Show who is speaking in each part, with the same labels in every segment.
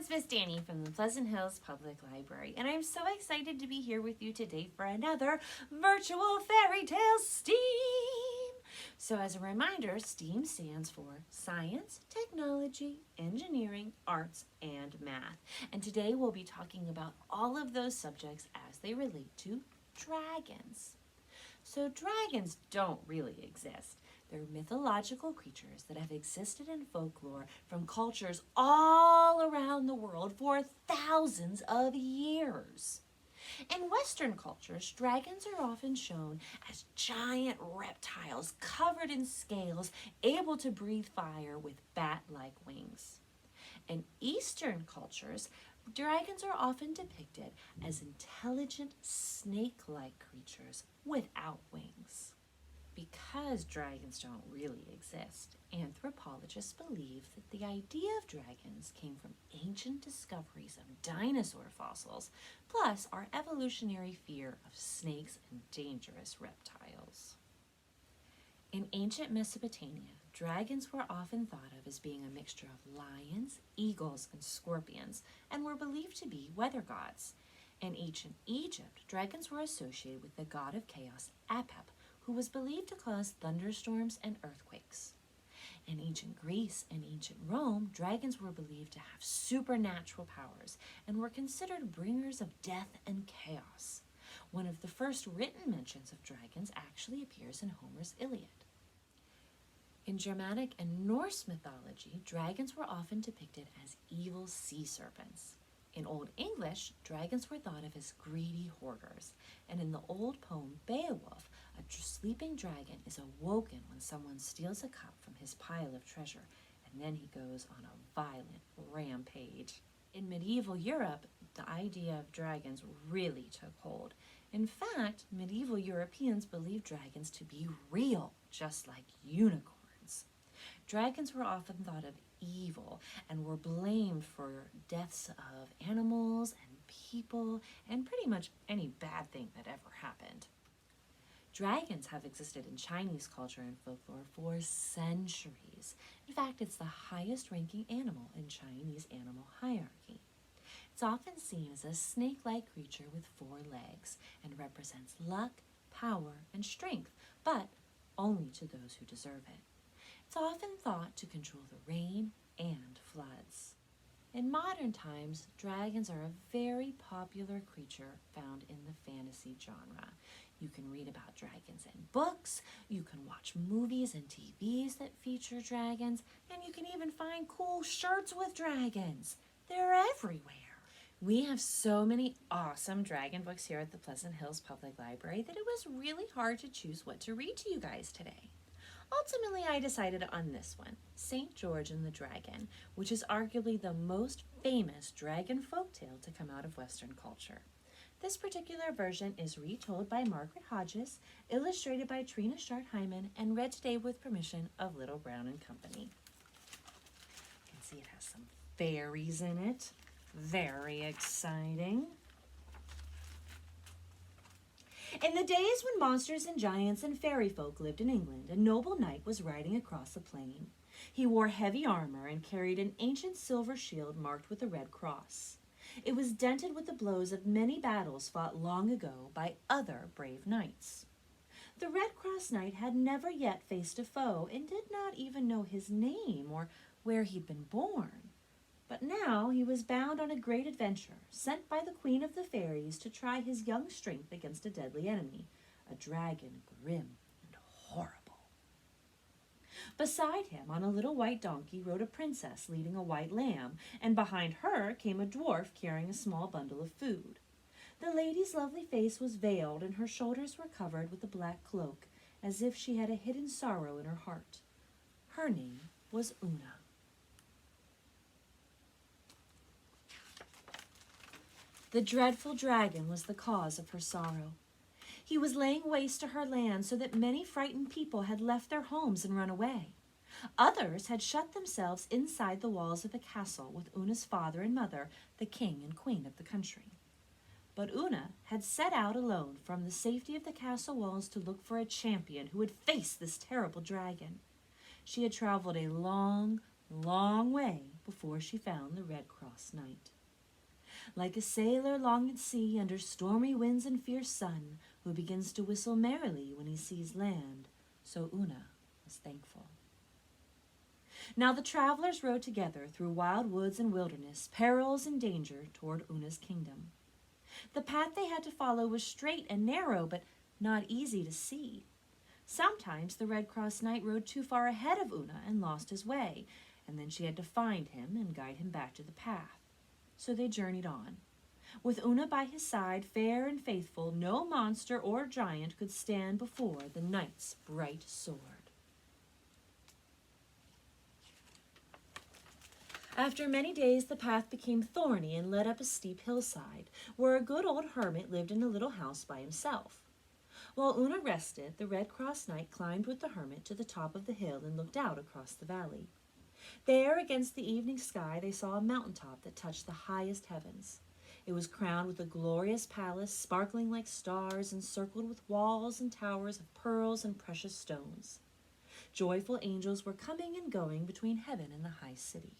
Speaker 1: it's Miss Dani from the Pleasant Hills Public Library, and I'm so excited to be here with you today for another virtual fairy tale STEAM. So as a reminder, STEAM stands for Science, Technology, Engineering, Arts, and Math. And today we'll be talking about all of those subjects as they relate to dragons. So dragons don't really exist. They're mythological creatures that have existed in folklore from cultures all around the world for thousands of years. In Western cultures, dragons are often shown as giant reptiles covered in scales, able to breathe fire with bat-like wings. In Eastern cultures, dragons are often depicted as intelligent snake-like creatures without wings. Because dragons don't really exist, anthropologists believe that the idea of dragons came from ancient discoveries of dinosaur fossils, plus our evolutionary fear of snakes and dangerous reptiles. In ancient Mesopotamia, dragons were often thought of as being a mixture of lions, eagles, and scorpions, and were believed to be weather gods. In ancient Egypt, dragons were associated with the god of chaos, Apep, who was believed to cause thunderstorms and earthquakes. In ancient Greece and ancient Rome, dragons were believed to have supernatural powers and were considered bringers of death and chaos. One of the first written mentions of dragons actually appears in Homer's Iliad. In Germanic and Norse mythology, dragons were often depicted as evil sea serpents. In Old English, dragons were thought of as greedy hoarders, and in the old poem Beowulf, a sleeping dragon is awoken when someone steals a cup from his pile of treasure, and then he goes on a violent rampage. In medieval Europe, the idea of dragons really took hold. In fact, medieval Europeans believed dragons to be real, just like unicorns. Dragons were often thought of evil and were blamed for deaths of animals and people and pretty much any bad thing that ever happened. Dragons have existed in Chinese culture and folklore for centuries. In fact, it's the highest ranking animal in Chinese animal hierarchy. It's often seen as a snake-like creature with 4 legs and represents luck, power, and strength, but only to those who deserve it. It's often thought to control the rain and floods. In modern times, dragons are a very popular creature found in the fantasy genre. You can read about dragons in books, you can watch movies and TVs that feature dragons, and you can even find cool shirts with dragons. They're everywhere. We have so many awesome dragon books here at the Pleasant Hills Public Library that it was really hard to choose what to read to you guys today. Ultimately, I decided on this one, St. George and the Dragon, which is arguably the most famous dragon folktale to come out of Western culture. This particular version is retold by Margaret Hodges, illustrated by Trina Shart-Hyman, and read today with permission of Little Brown and Company. You can see it has some fairies in it. Very exciting. In the days when monsters and giants and fairy folk lived in England, a noble knight was riding across a plain. He wore heavy armor and carried an ancient silver shield marked with a red cross. It was dented with the blows of many battles fought long ago by other brave knights. The Red Cross Knight had never yet faced a foe and did not even know his name or where he'd been born. But now he was bound on a great adventure, sent by the Queen of the Fairies to try his young strength against a deadly enemy, a dragon grim and horrible. Beside him, on a little white donkey, rode a princess leading a white lamb, and behind her came a dwarf carrying a small bundle of food. The lady's lovely face was veiled, and her shoulders were covered with a black cloak, as if she had a hidden sorrow in her heart. Her name was Una. The dreadful dragon was the cause of her sorrow. He was laying waste to her land so that many frightened people had left their homes and run away. Others had shut themselves inside the walls of the castle with Una's father and mother, the king and queen of the country. But Una had set out alone from the safety of the castle walls to look for a champion who would face this terrible dragon. She had traveled a long, long way before she found the Red Cross Knight. Like a sailor long at sea under stormy winds and fierce sun, who begins to whistle merrily when he sees land, so Una was thankful. Now the travelers rode together through wild woods and wilderness, perils and danger toward Una's kingdom. The path they had to follow was straight and narrow, but not easy to see. Sometimes the Red Cross Knight rode too far ahead of Una and lost his way, and then she had to find him and guide him back to the path. So they journeyed on. With Una by his side, fair and faithful, no monster or giant could stand before the knight's bright sword. After many days, the path became thorny and led up a steep hillside, where a good old hermit lived in a little house by himself. While Una rested, the Red Cross Knight climbed with the hermit to the top of the hill and looked out across the valley. There, against the evening sky, they saw a mountaintop that touched the highest heavens. It was crowned with a glorious palace, sparkling like stars, encircled with walls and towers of pearls and precious stones. Joyful angels were coming and going between heaven and the high city.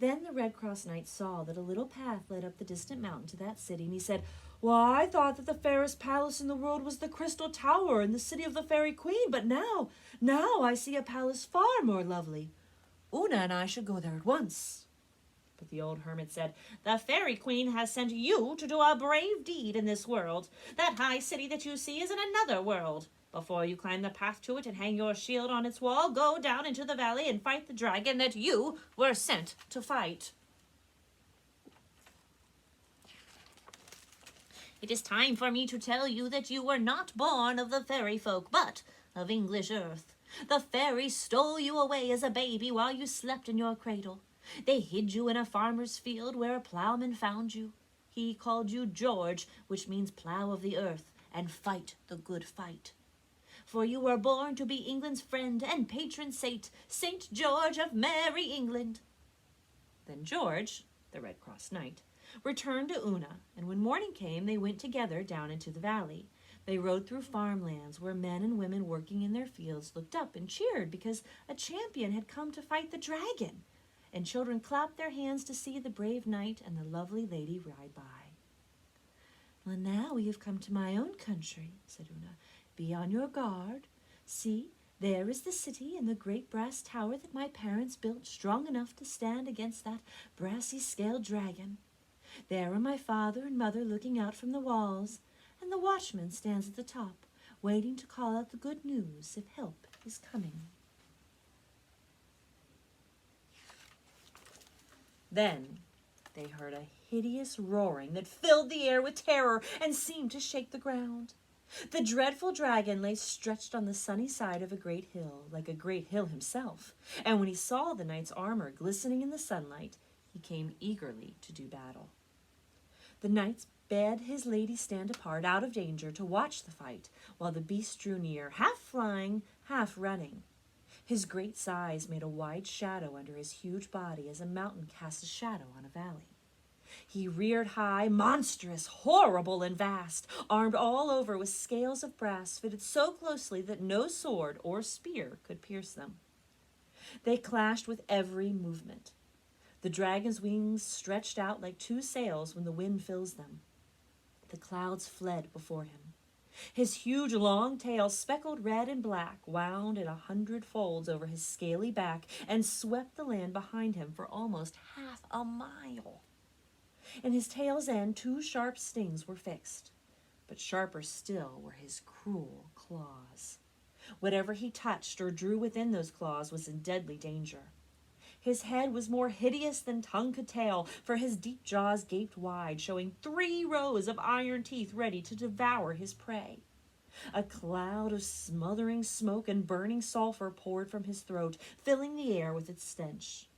Speaker 1: Then the Red Cross Knight saw that a little path led up the distant mountain to that city, and he said, "Why, I thought that the fairest palace in the world was the Crystal Tower in the city of the Fairy Queen, but now I see a palace far more lovely. Una and I should go there at once." But the old hermit said, "The Fairy Queen has sent you to do a brave deed in this world. That high city that you see is in another world. Before you climb the path to it and hang your shield on its wall, go down into the valley and fight the dragon that you were sent to fight." "It is time for me to tell you that you were not born of the fairy folk, but of English earth. The fairies stole you away as a baby while you slept in your cradle. They hid you in a farmer's field where a plowman found you. He called you George, which means plow of the earth, and fight the good fight. For you were born to be England's friend and patron saint, St. George of merry England." Then George, the Red Cross Knight, returned to Una, and when morning came, they went together down into the valley. They rode through farmlands where men and women working in their fields looked up and cheered because a champion had come to fight the dragon, and children clapped their hands to see the brave knight and the lovely lady ride by. "Well, now we have come to my own country," said Una. "Be on your guard. See, there is the city and the great brass tower that my parents built strong enough to stand against that brassy-scaled dragon. There are my father and mother looking out from the walls, and the watchman stands at the top, waiting to call out the good news if help is coming." Then they heard a hideous roaring that filled the air with terror and seemed to shake the ground. The dreadful dragon lay stretched on the sunny side of a great hill, like a great hill himself, and when he saw the knight's armor glistening in the sunlight, he came eagerly to do battle. The knight bade his lady stand apart, out of danger, to watch the fight, while the beast drew near, half flying, half running. His great size made a wide shadow under his huge body as a mountain casts a shadow on a valley. He reared high, monstrous, horrible, and vast, armed all over with scales of brass fitted so closely that no sword or spear could pierce them. They clashed with every movement. The dragon's wings stretched out like two sails when the wind fills them. The clouds fled before him. His huge long tail, speckled red and black, wound in 100 folds over his scaly back and swept the land behind him for almost half a mile. In his tail's end, 2 sharp stings were fixed, but sharper still were his cruel claws. Whatever he touched or drew within those claws was in deadly danger. His head was more hideous than tongue could tell, for his deep jaws gaped wide, showing 3 rows of iron teeth ready to devour his prey. A cloud of smothering smoke and burning sulfur poured from his throat, filling the air with its stench.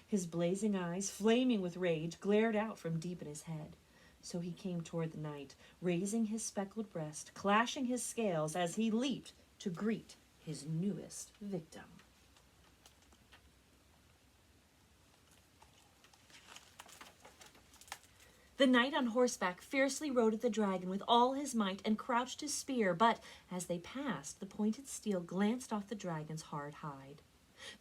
Speaker 1: His blazing eyes, flaming with rage, glared out from deep in his head. So he came toward the knight, raising his speckled breast, clashing his scales as he leaped to greet his newest victim. The knight on horseback fiercely rode at the dragon with all his might and crouched his spear, but as they passed, the pointed steel glanced off the dragon's hard hide.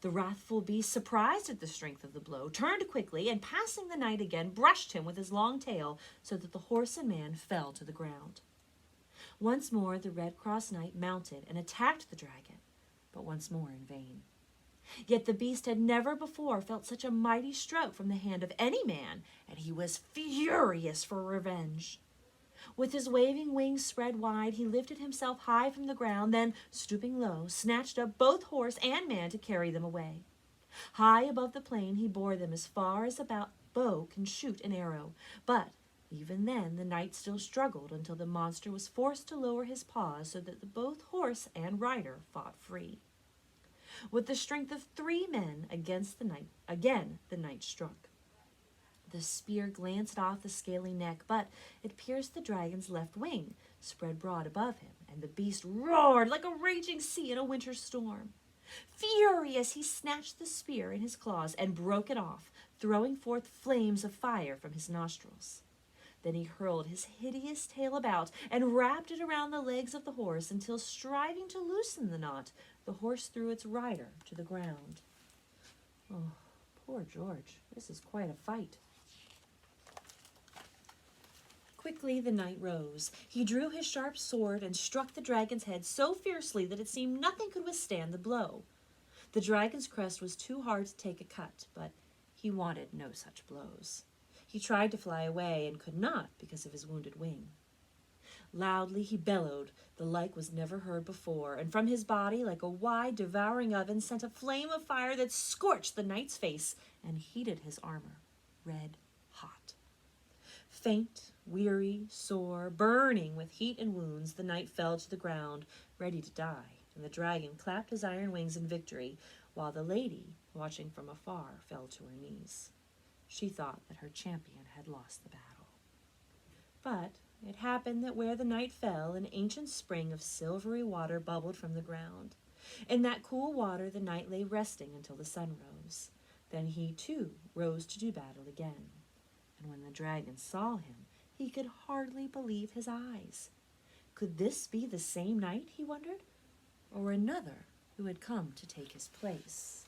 Speaker 1: The wrathful beast, surprised at the strength of the blow, turned quickly and, passing the knight again, brushed him with his long tail so that the horse and man fell to the ground. Once more the Red Cross Knight mounted and attacked the dragon, but once more in vain. Yet the beast had never before felt such a mighty stroke from the hand of any man, and he was furious for revenge. With his waving wings spread wide, he lifted himself high from the ground, then, stooping low, snatched up both horse and man to carry them away. High above the plain, he bore them as far as a bow can shoot an arrow. But even then, the knight still struggled until the monster was forced to lower his paws so that both horse and rider fought free. With the strength of 3 men against the knight, again the knight struck. The spear glanced off the scaly neck, but it pierced the dragon's left wing, spread broad above him, and the beast roared like a raging sea in a winter storm. Furious, he snatched the spear in his claws and broke it off, throwing forth flames of fire from his nostrils. Then he hurled his hideous tail about and wrapped it around the legs of the horse until, striving to loosen the knot, the horse threw its rider to the ground. Oh, poor George, this is quite a fight. Quickly the knight rose. He drew his sharp sword and struck the dragon's head so fiercely that it seemed nothing could withstand the blow. The dragon's crest was too hard to take a cut, but he wanted no such blows. He tried to fly away and could not because of his wounded wing. Loudly he bellowed, the like was never heard before, and from his body, like a wide, devouring oven, sent a flame of fire that scorched the knight's face and heated his armor, red hot. Faint, weary, sore, burning with heat and wounds, the knight fell to the ground, ready to die, and the dragon clapped his iron wings in victory, while the lady, watching from afar, fell to her knees. She thought that her champion had lost the battle. But it happened that where the knight fell, an ancient spring of silvery water bubbled from the ground. In that cool water the knight lay resting until the sun rose. Then he, too, rose to do battle again. And when the dragon saw him, he could hardly believe his eyes. Could this be the same knight, he wondered, or another who had come to take his place?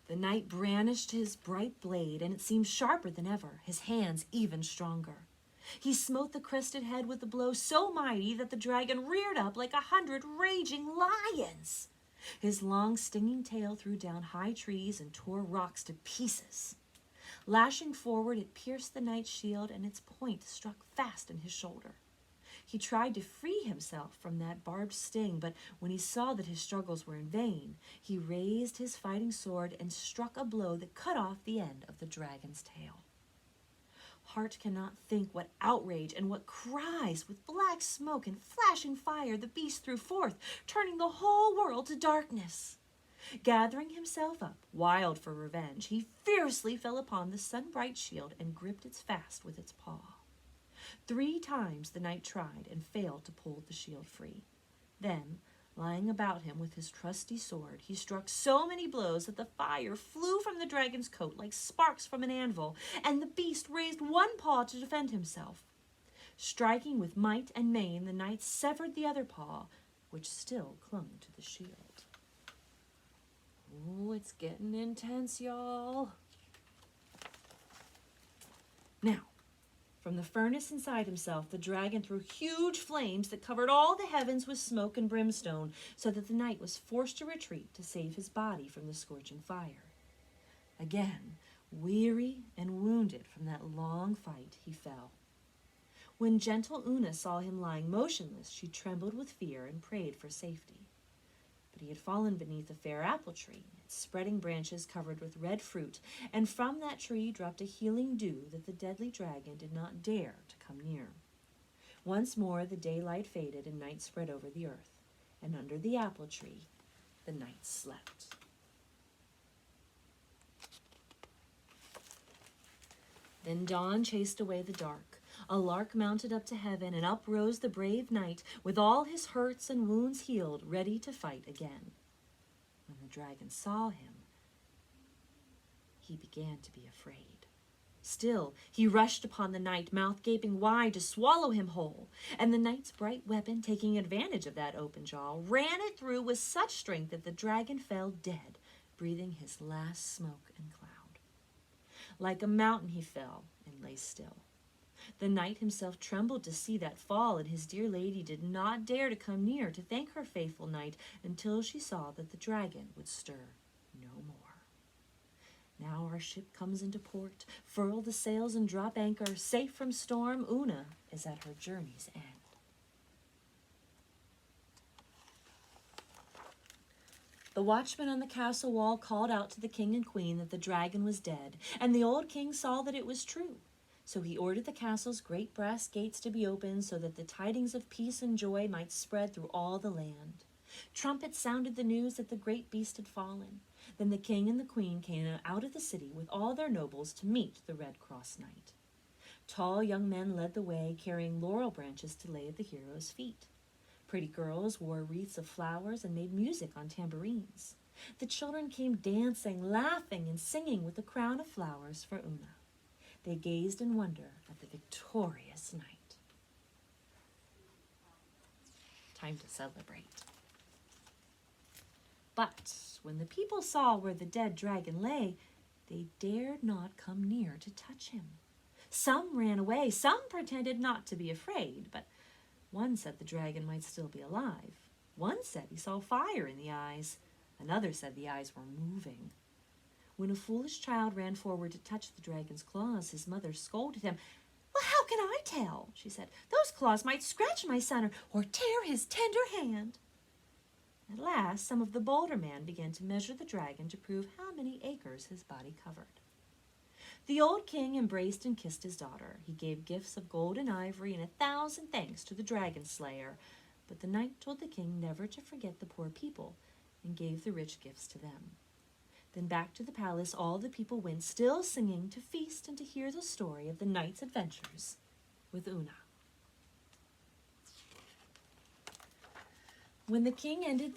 Speaker 1: The knight brandished his bright blade, and it seemed sharper than ever, his hands even stronger. He smote the crested head with a blow so mighty that the dragon reared up like 100 raging lions. His long, stinging tail threw down high trees and tore rocks to pieces. Lashing forward, it pierced the knight's shield, and its point struck fast in his shoulder. He tried to free himself from that barbed sting, but when he saw that his struggles were in vain, he raised his fighting sword and struck a blow that cut off the end of the dragon's tail. Heart cannot think what outrage and what cries with black smoke and flashing fire the beast threw forth, turning the whole world to darkness. Gathering himself up, wild for revenge, he fiercely fell upon the sun-bright shield and gripped it fast with its paw. 3 times the knight tried and failed to pull the shield free. Then, lying about him with his trusty sword, he struck so many blows that the fire flew from the dragon's coat like sparks from an anvil, and the beast raised one paw to defend himself. Striking with might and main, the knight severed the other paw, which still clung to the shield. Oh, it's getting intense, y'all. Now, from the furnace inside himself, the dragon threw huge flames that covered all the heavens with smoke and brimstone, so that the knight was forced to retreat to save his body from the scorching fire. Again, weary and wounded from that long fight, he fell. When gentle Una saw him lying motionless, she trembled with fear and prayed for safety. But he had fallen beneath a fair apple tree, its spreading branches covered with red fruit, and from that tree dropped a healing dew that the deadly dragon did not dare to come near. Once more the daylight faded and night spread over the earth, and under the apple tree the knight slept. Then dawn chased away the dark. A lark mounted up to heaven, and up rose the brave knight, with all his hurts and wounds healed, ready to fight again. When the dragon saw him, he began to be afraid. Still, he rushed upon the knight, mouth gaping wide to swallow him whole. And the knight's bright weapon, taking advantage of that open jaw, ran it through with such strength that the dragon fell dead, breathing his last smoke and cloud. Like a mountain he fell and lay still. The knight himself trembled to see that fall, and his dear lady did not dare to come near to thank her faithful knight until she saw that the dragon would stir no more. Now our ship comes into port, furl the sails and drop anchor, safe from storm, Una is at her journey's end. The watchman on the castle wall called out to the king and queen that the dragon was dead, and the old king saw that it was true. So he ordered the castle's great brass gates to be opened so that the tidings of peace and joy might spread through all the land. Trumpets sounded the news that the great beast had fallen. Then the king and the queen came out of the city with all their nobles to meet the Red Cross Knight. Tall young men led the way, carrying laurel branches to lay at the hero's feet. Pretty girls wore wreaths of flowers and made music on tambourines. The children came dancing, laughing, and singing with a crown of flowers for Una. They gazed in wonder at the victorious knight. Time to celebrate. But when the people saw where the dead dragon lay, they dared not come near to touch him. Some ran away, some pretended not to be afraid, but one said the dragon might still be alive. One said he saw fire in the eyes. Another said the eyes were moving. When a foolish child ran forward to touch the dragon's claws, his mother scolded him. "Well, how can I tell?" she said. "Those claws might scratch my son or tear his tender hand." At last, some of the bolder men began to measure the dragon to prove how many acres his body covered. The old king embraced and kissed his daughter. He gave gifts of gold and ivory and 1,000 thanks to the dragon slayer. But the knight told the king never to forget the poor people and gave the rich gifts to them. Then back to the palace all the people went, still singing, to feast and to hear the story of the knight's adventures with Una. When the king ended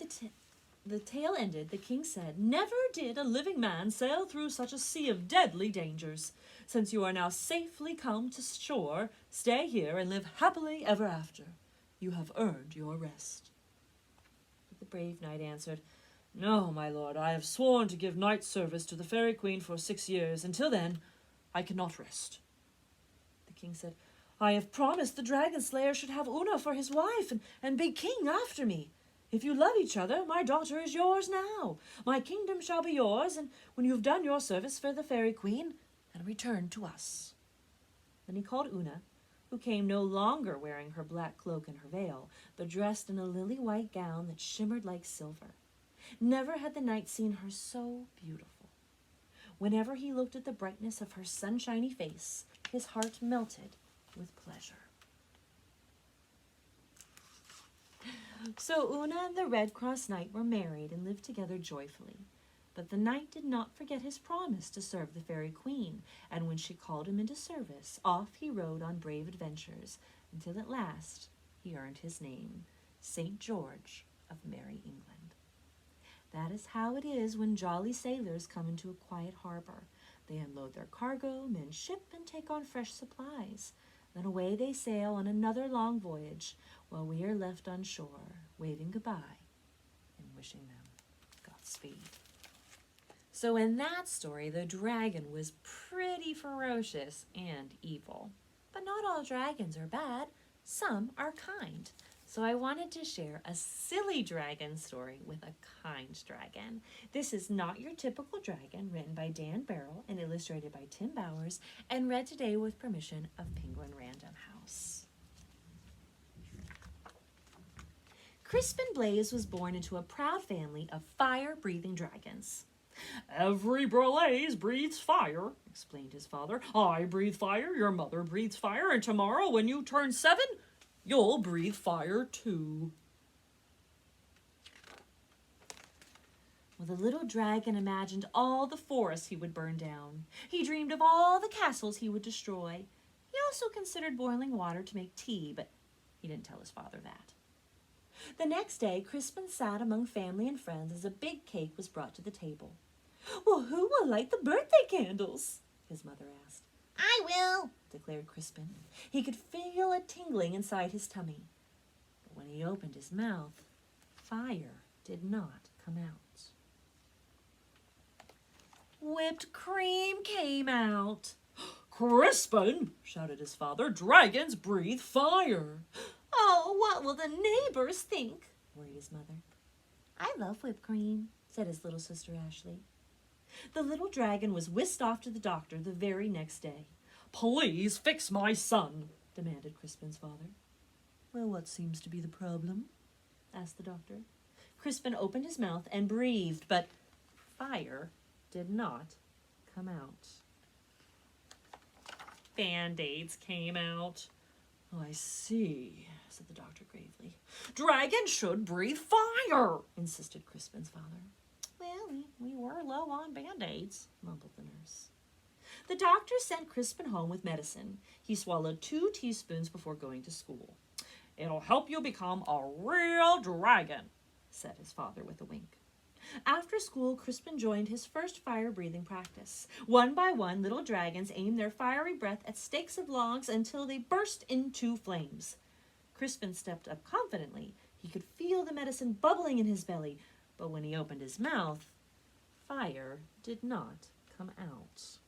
Speaker 1: the tale ended, the king said, "Never did a living man sail through such a sea of deadly dangers. Since you are now safely come to shore, stay here and live happily ever after. You have earned your rest." But the brave knight answered, "No, my lord, I have sworn to give knight service to the fairy queen for 6 years. Until then, I cannot rest." The king said, "I have promised the dragon slayer should have Una for his wife and be king after me. If you love each other, my daughter is yours now. My kingdom shall be yours, and when you have done your service for the fairy queen, then return to us." Then he called Una, who came no longer wearing her black cloak and her veil, but dressed in a lily-white gown that shimmered like silver. Never had the knight seen her so beautiful. Whenever he looked at the brightness of her sunshiny face, his heart melted with pleasure. So Una and the Red Cross Knight were married and lived together joyfully. But the knight did not forget his promise to serve the fairy queen, and when she called him into service, off he rode on brave adventures, until at last he earned his name, St. George of Merry England. That is how it is when jolly sailors come into a quiet harbor. They unload their cargo, mend ship, and take on fresh supplies. Then away they sail on another long voyage, while we are left on shore, waving goodbye and wishing them Godspeed. So in that story, the dragon was pretty ferocious and evil. But not all dragons are bad. Some are kind. So I wanted to share a silly dragon story with a kind dragon. This is Not Your Typical Dragon, written by Dan Barrell and illustrated by Tim Bowers, and read today with permission of Penguin Random House. Crispin Blaze was born into a proud family of fire-breathing dragons. "Every Blaze breathes fire," explained his father. "I breathe fire, your mother breathes fire, and tomorrow when you turn 7, you'll breathe fire too." Well, the little dragon imagined all the forests he would burn down. He dreamed of all the castles he would destroy. He also considered boiling water to make tea, but he didn't tell his father that. The next day, Crispin sat among family and friends as a big cake was brought to the table. "Well, who will light the birthday candles?" his mother asked. I will, declared Crispin. He could feel a tingling inside his tummy. But when he opened his mouth, fire did not come out. Whipped cream came out. Crispin, shouted his father, dragons breathe fire. Oh, what will the neighbors think? Worried his mother. I love whipped cream, said his little sister Ashley. The little dragon was whisked off to the doctor the very next day. Please fix my son, demanded Crispin's father. Well, what seems to be the problem? Asked the doctor. Crispin opened his mouth and breathed, but fire did not come out. Band-aids came out. I see, said the doctor gravely. Dragons should breathe fire, insisted Crispin's father. Well, we were low on Band-aids, mumbled the nurse. The doctor sent Crispin home with medicine. He swallowed 2 teaspoons before going to school. It'll help you become a real dragon, said his father with a wink. After school, Crispin joined his first fire-breathing practice. One by one, little dragons aimed their fiery breath at stakes of logs until they burst into flames. Crispin stepped up confidently. He could feel the medicine bubbling in his belly, but when he opened his mouth, fire did not come out.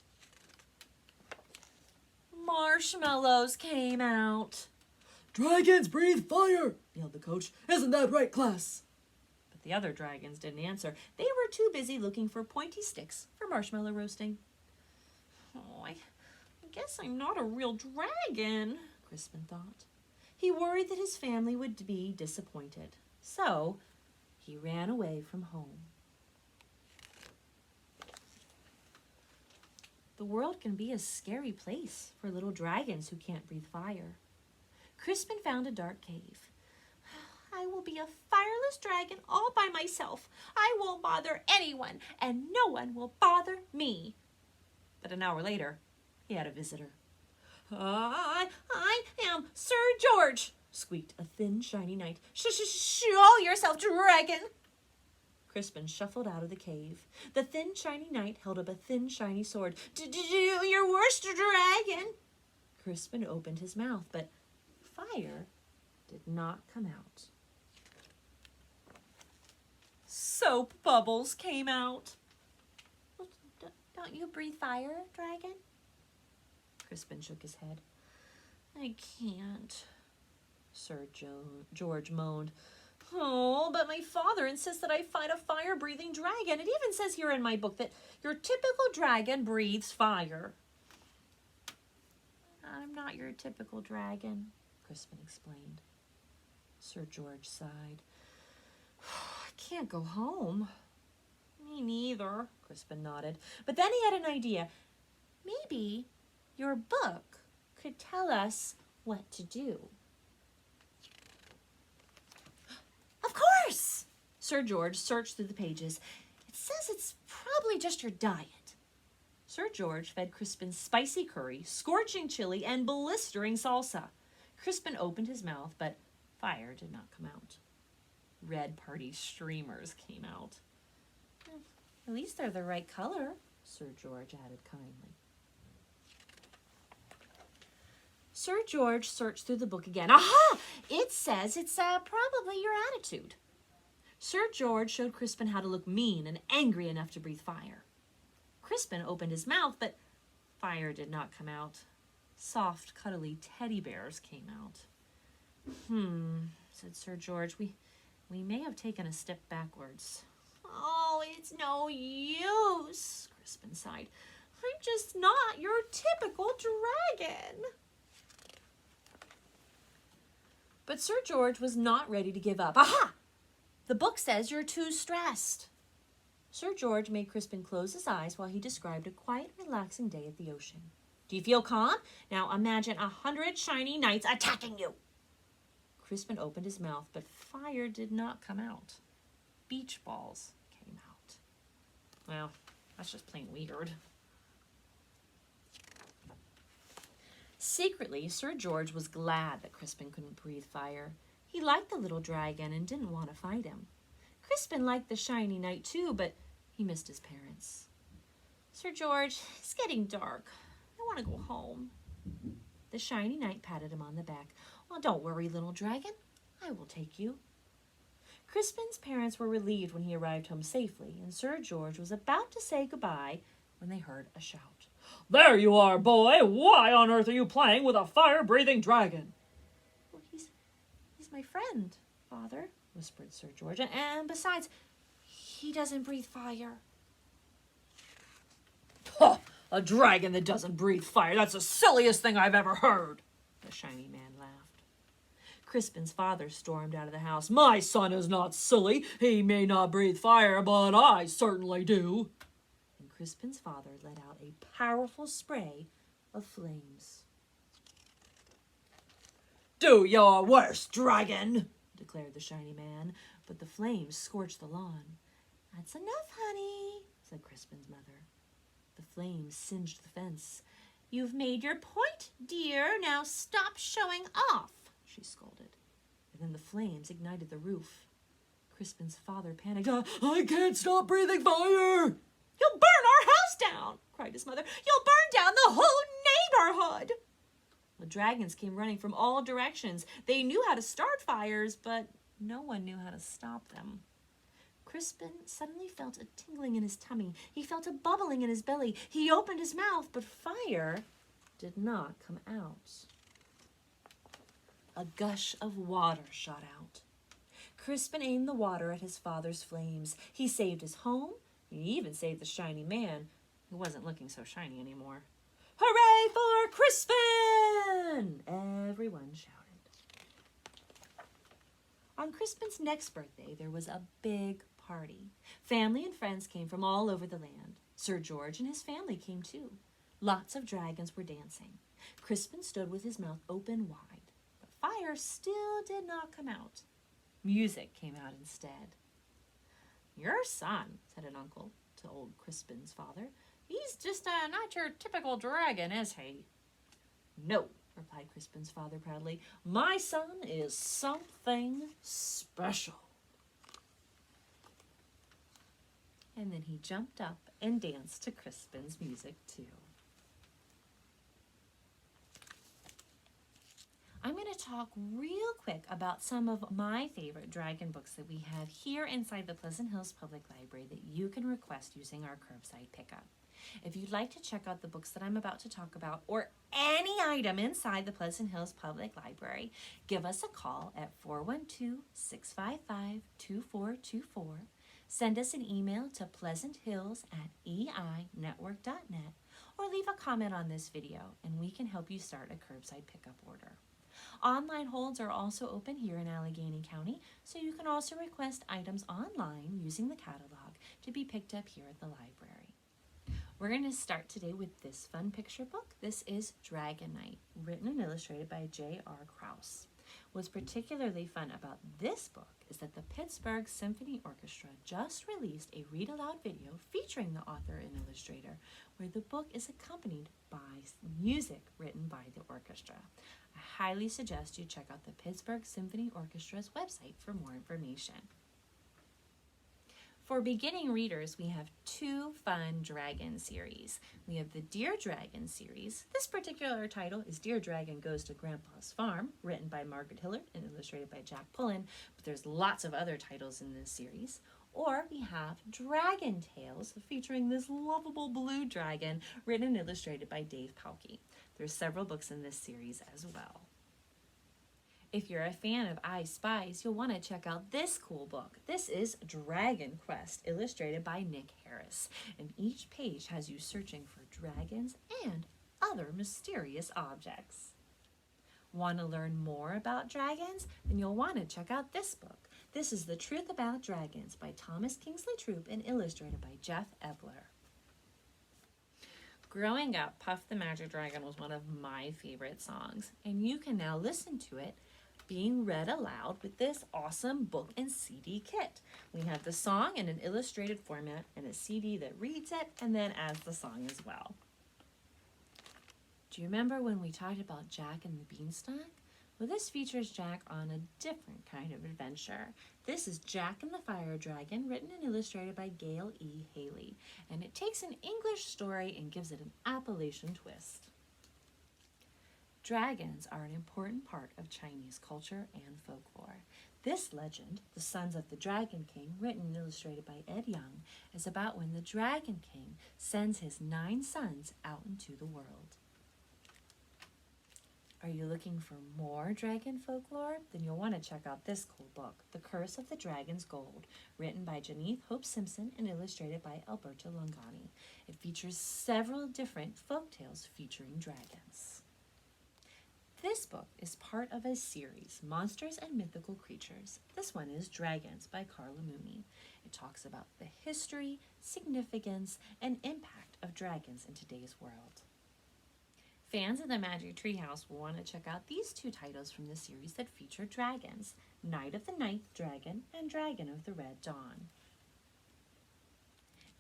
Speaker 1: Marshmallows came out. Dragons breathe fire, yelled the coach. Isn't that right, class? But the other dragons didn't answer. They were too busy looking for pointy sticks for marshmallow roasting. Oh, I guess I'm not a real dragon, Crispin thought. He worried that his family would be disappointed. So he ran away from home. The world can be a scary place for little dragons who can't breathe fire. Crispin found a dark cave. I will be a fireless dragon all by myself. I won't bother anyone, and no one will bother me. But an hour later, he had a visitor. I am Sir George, squeaked a thin, shiny knight. Show yourself, dragon! Crispin shuffled out of the cave. The thin, shiny knight held up a thin, shiny sword. Do your worst, dragon! Crispin opened his mouth, but fire did not come out. Soap bubbles came out. Don't you breathe fire, dragon? Crispin shook his head. I can't, Sir George moaned. Oh, but my father insists that I fight a fire-breathing dragon. It even says here in my book that your typical dragon breathes fire. I'm not your typical dragon, Crispin explained. Sir George sighed. I can't go home. Me neither, Crispin nodded. But then he had an idea. Maybe your book could tell us what to do. Of course! Sir George searched through the pages. It says it's probably just your diet. Sir George fed Crispin spicy curry, scorching chili, and blistering salsa. Crispin opened his mouth, but fire did not come out. Red party streamers came out. At least they're the right color, Sir George added kindly. Sir George searched through the book again. Aha! It says it's probably your attitude. Sir George showed Crispin how to look mean and angry enough to breathe fire. Crispin opened his mouth, but fire did not come out. Soft, cuddly teddy bears came out. Said Sir George. We may have taken a step backwards. Oh, it's no use, Crispin sighed. I'm just not your typical dragon. But Sir George was not ready to give up. Aha! The book says you're too stressed. Sir George made Crispin close his eyes while he described a quiet, relaxing day at the ocean. Do you feel calm? Now imagine 100 shiny knights attacking you. Crispin opened his mouth, but fire did not come out. Beach balls came out. Well, that's just plain weird. Secretly, Sir George was glad that Crispin couldn't breathe fire. He liked the little dragon and didn't want to fight him. Crispin liked the shiny knight too, but he missed his parents. Sir George, it's getting dark. I want to go home. The shiny knight patted him on the back. Well, don't worry, little dragon. I will take you. Crispin's parents were relieved when he arrived home safely, and Sir George was about to say goodbye when they heard a shout.
Speaker 2: There you are, boy! Why on earth are you playing with a fire-breathing dragon?
Speaker 1: Well, he's my friend, Father, whispered Sir George, and besides, he doesn't breathe fire.
Speaker 2: Huh, a dragon that doesn't breathe fire, that's the silliest thing I've ever heard,
Speaker 1: The shiny man laughed. Crispin's father stormed out of the house.
Speaker 2: My son is not silly. He may not breathe fire, but I certainly do.
Speaker 1: And Crispin's father let out a powerful spray of flames.
Speaker 2: Do your worst, dragon,
Speaker 1: declared the shiny man, but the flames scorched the lawn. That's enough, honey, said Crispin's mother. The flames singed the fence. You've made your point, dear. Now stop showing off, she scolded. And then the flames ignited the roof. Crispin's father panicked.
Speaker 2: I can't stop breathing fire.
Speaker 1: You'll burn our house down, cried his mother. You'll burn down the whole neighborhood. The dragons came running from all directions. They knew how to start fires, but no one knew how to stop them. Crispin suddenly felt a tingling in his tummy. He felt a bubbling in his belly. He opened his mouth, but fire did not come out. A gush of water shot out. Crispin aimed the water at his father's flames. He saved his home. He even saved the shiny man, who wasn't looking so shiny anymore. Hooray for Crispin! Everyone shouted. On Crispin's next birthday, there was a big party. Family and friends came from all over the land. Sir George and his family came too. Lots of dragons were dancing. Crispin stood with his mouth open wide, but fire still did not come out. Music came out instead. Your son, said an uncle to old Crispin's father, he's just not your typical dragon, is he? No, replied Crispin's father proudly. My son is something special. And then he jumped up and danced to Crispin's music too. I'm going to talk real quick about some of my favorite dragon books that we have here inside the Pleasant Hills Public Library that you can request using our curbside pickup. If you'd like to check out the books that I'm about to talk about or any item inside the Pleasant Hills Public Library, give us a call at 412-655-2424. Send us an email to pleasanthills@einetwork.net or leave a comment on this video and we can help you start a curbside pickup order. Online holds are also open here in Allegheny County, so you can also request items online using the catalog to be picked up here at the library. We're going to start today with this fun picture book. This is Dragon Knight, written and illustrated by J.R. Krause. What's particularly fun about this book is that the Pittsburgh Symphony Orchestra just released a read-aloud video featuring the author and illustrator, where the book is accompanied by music written by the orchestra. I highly suggest you check out the Pittsburgh Symphony Orchestra's website for more information. For beginning readers, we have two fun dragon series. We have the Dear Dragon series. This particular title is Dear Dragon Goes to Grandpa's Farm, written by Margaret Hillard and illustrated by Jack Pullen, but there's lots of other titles in this series. Or we have Dragon Tales, featuring this lovable blue dragon, written and illustrated by Dave Palkey. There's several books in this series as well. If you're a fan of I Spies, you'll want to check out this cool book. This is Dragon Quest, illustrated by Nick Harris, and each page has you searching for dragons and other mysterious objects. Want to learn more about dragons? Then you'll want to check out this book. This is The Truth About Dragons by Thomas Kingsley Troop and illustrated by Jeff Ebler. Growing up, Puff the Magic Dragon was one of my favorite songs, and you can now listen to it being read aloud with this awesome book and CD kit. We have the song in an illustrated format and a CD that reads it and then adds the song as well. Do you remember when we talked about Jack and the Beanstalk? Well, this features Jack on a different kind of adventure. This is Jack and the Fire Dragon, written and illustrated by Gail E. Haley, and it takes an English story and gives it an Appalachian twist. Dragons are an important part of Chinese culture and folklore. This legend, The Sons of the Dragon King, written and illustrated by Ed Young, is about when the Dragon King sends his 9 sons out into the world. Are you looking for more dragon folklore? Then you'll want to check out this cool book, The Curse of the Dragon's Gold, written by Janeth Hope Simpson and illustrated by Alberto Longani. It features several different folktales featuring dragons. This book is part of a series, Monsters and Mythical Creatures. This one is Dragons by Carla Mooney. It talks about the history, significance, and impact of dragons in today's world. Fans of the Magic Treehouse will want to check out these 2 titles from the series that feature dragons, Night of the Ninth Dragon and Dragon of the Red Dawn.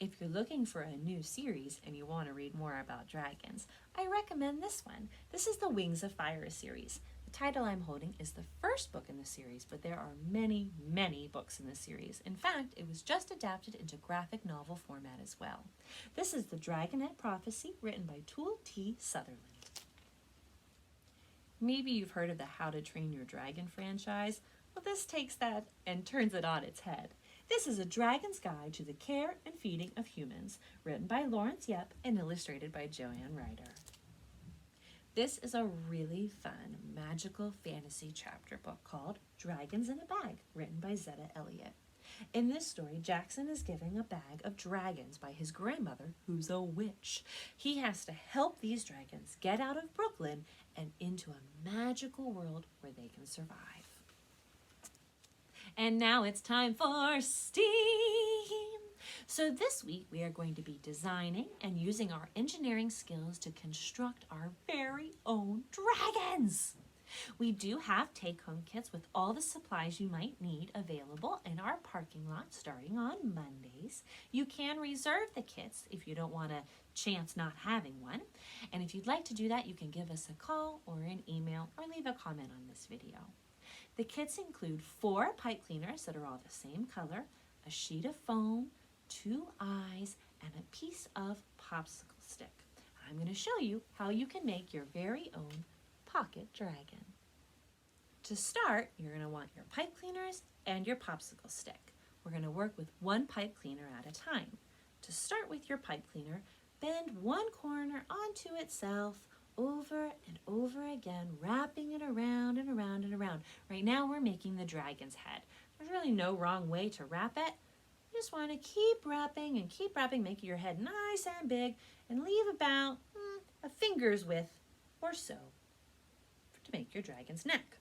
Speaker 1: If you're looking for a new series and you want to read more about dragons, I recommend this one. This is the Wings of Fire series. The title I'm holding is the first book in the series, but there are many, many books in the series. In fact, it was just adapted into graphic novel format as well. This is The Dragonette Prophecy, written by Toole T. Sutherland. Maybe you've heard of the How to Train Your Dragon franchise. Well, this takes that and turns it on its head. This is A Dragon's Guide to the Care and Feeding of Humans, written by Lawrence Yep and illustrated by Joanne Ryder. This is a really fun, magical fantasy chapter book called Dragons in a Bag, written by Zetta Elliott. In this story, Jackson is given a bag of dragons by his grandmother, who's a witch. He has to help these dragons get out of Brooklyn and into a magical world where they can survive. And now it's time for STEAM! So this week we are going to be designing and using our engineering skills to construct our very own dragons. We do have take-home kits with all the supplies you might need available in our parking lot starting on Mondays. You can reserve the kits if you don't want to chance not having one. And if you'd like to do that, you can give us a call or an email or leave a comment on this video. The kits include 4 pipe cleaners that are all the same color, a sheet of foam, 2 eyes, and a piece of popsicle stick. I'm going to show you how you can make your very own pocket dragon. To start, you're going to want your pipe cleaners and your popsicle stick. We're going to work with 1 pipe cleaner at a time. To start with your pipe cleaner, bend one corner onto itself over and over again, wrapping it around and around and around. Right now we're making the dragon's head. There's really no wrong way to wrap it. You just want to keep wrapping and keep wrapping, making your head nice and big, and leave about a finger's width or so to make your dragon's neck.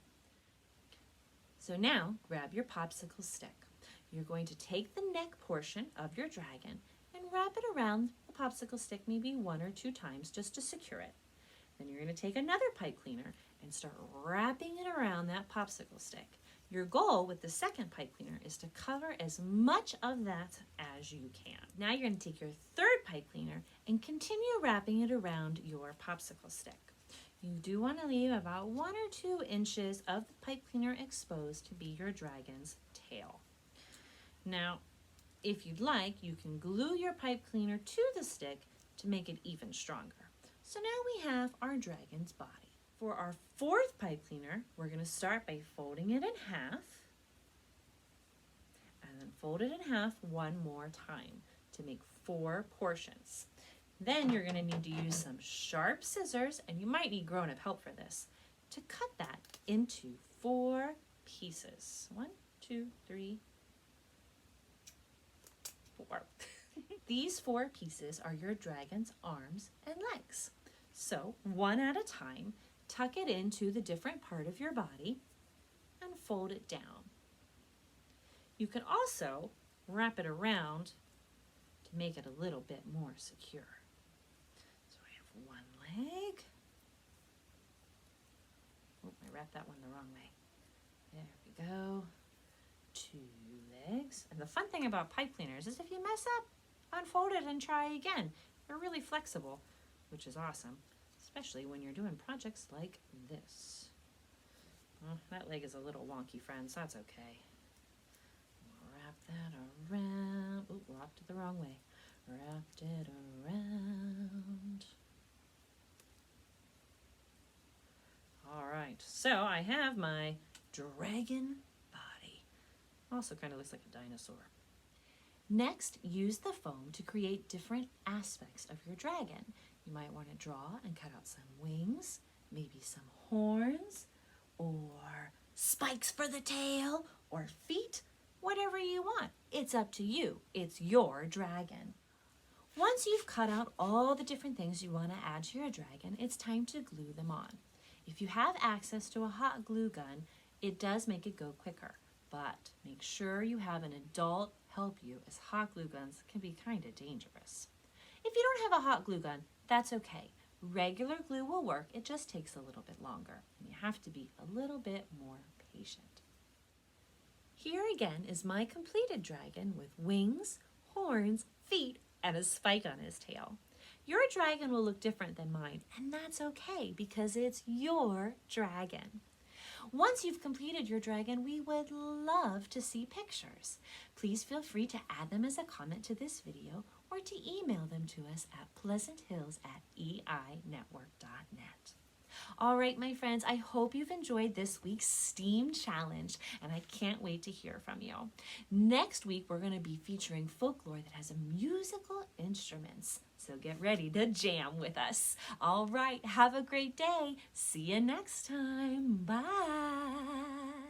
Speaker 1: So now grab your popsicle stick. You're going to take the neck portion of your dragon and wrap it around the popsicle stick maybe 1 or 2 times just to secure it. Then you're going to take another pipe cleaner and start wrapping it around that popsicle stick. Your goal with the second pipe cleaner is to cover as much of that as you can. Now you're going to take your third pipe cleaner and continue wrapping it around your popsicle stick. You do want to leave about 1 or 2 inches of the pipe cleaner exposed to be your dragon's tail. Now, if you'd like, you can glue your pipe cleaner to the stick to make it even stronger. So now we have our dragon's body. For our 4th pipe cleaner, we're going to start by folding it in half and then fold it in half 1 more time to make 4 portions. Then you're going to need to use some sharp scissors, and you might need grown-up help for this, to cut that into 4 pieces. 1, 2, 3, 4. These 4 pieces are your dragon's arms and legs. So, one at a time, tuck it into the different part of your body and fold it down. You can also wrap it around to make it a little bit more secure. So I have 1 leg. Oh, I wrapped that one the wrong way. There we go. 2 legs. And the fun thing about pipe cleaners is if you mess up, unfold it and try again. They're really flexible, which is awesome, especially when you're doing projects like this. Oh, that leg is a little wonky, friends. That's okay. Wrap that around. Ooh, wrapped it the wrong way. Wrapped it around. So I have my dragon body. Also kind of looks like a dinosaur. Next, use the foam to create different aspects of your dragon. You might want to draw and cut out some wings, maybe some horns, or spikes for the tail, or feet, whatever you want. It's up to you. It's your dragon. Once you've cut out all the different things you want to add to your dragon, it's time to glue them on. If you have access to a hot glue gun, it does make it go quicker, but make sure you have an adult help you, as hot glue guns can be kind of dangerous. If you don't have a hot glue gun, that's okay. Regular glue will work, it just takes a little bit longer, and you have to be a little bit more patient. Here again is my completed dragon with wings, horns, feet, and a spike on his tail. Your dragon will look different than mine, and that's okay because it's your dragon. Once you've completed your dragon, we would love to see pictures. Please feel free to add them as a comment to this video or to email them to us at pleasanthills@einetwork.net. All right, my friends, I hope you've enjoyed this week's STEAM challenge, and I can't wait to hear from you. Next week, we're going to be featuring folklore that has musical instruments, so get ready to jam with us. All right, have a great day. See you next time. Bye.